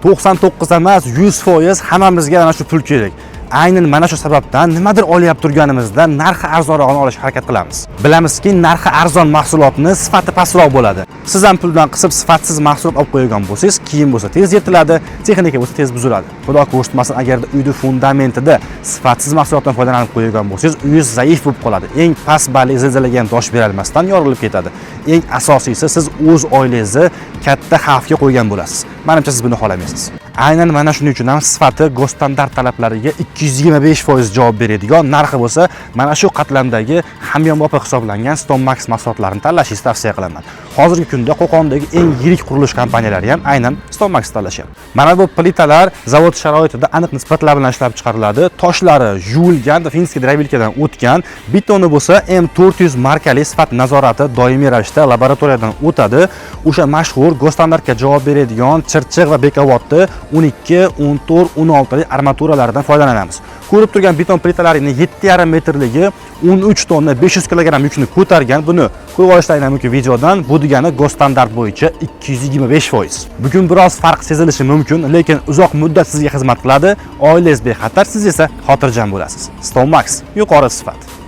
99 emas, 100% hammamizga mana shu pul kerak. Aynan mana shu sababdan nimadir olyap turganimizda narxi arzonrog'ini olishga harakat qilamiz. Bilamizki, narxi arzon mahsulotni sifati pastroq bo'ladi. Siz ham puldan qisib sifatsiz mahsulot olib qo'ygan bo'lsangiz, keyin bo'lsa tez yetiladi, texnika bo'lsa tez buziladi. Xudo ko'rsatmasin, agarda uyda fundamentida sifatsiz mahsulotdan foydalanib qo'ygan bo'lsangiz, uyingiz zaif bo'lib qoladi. Eng past balli zilzilaga ham dosh bera olmasdan yorilib ketadi. Eng asosiysi, siz o'z oilangizni katta xavfga qo'ygan bo'lasiz. Menimcha siz buni xohlamaysiz. Aynan mana shuning uchun ham sifati go'standart talablariga 225% javob beradigan narxi bo'lsa, mana shu qatlamdagi hamyonbop hisoblangan Stonmax mahsulotlarini tanlashingizni tavsiya qilaman. Hozirgi kunda Qo'qondagi eng yirik qurilish kompaniyalari ham aynan Stonmax tanlashyapti. Mana bu plitalar zavod sharoitida aniq nisbatlar bilan ishlab chiqariladi. Toshlari yuvilgan, finskiy drabilkadan o'tgan, betoni bo'lsa M400 markali sifat nazorati doimiy ravishda laboratoriyadan o'tadi. O'sha mashhur go'standartga javob beradigan chirchiq va bekovodni 12, 14, 16 armaturalardan foydalanamiz. Ko'rib turgan beton plitalarining 7,5 metrligi 13 tonna 500 kg yukni ko'targan. Buni ko'rib olishlaringiz mumkin videodan. Bu degani go'standart bo'yicha 225%. Bugun biroz farq sezilishi mumkin, lekin uzoq muddat sizga xizmat qiladi. Oilangiz bexatar, siz esa xotirjam bo'lasiz. Stonmax yuqori sifat.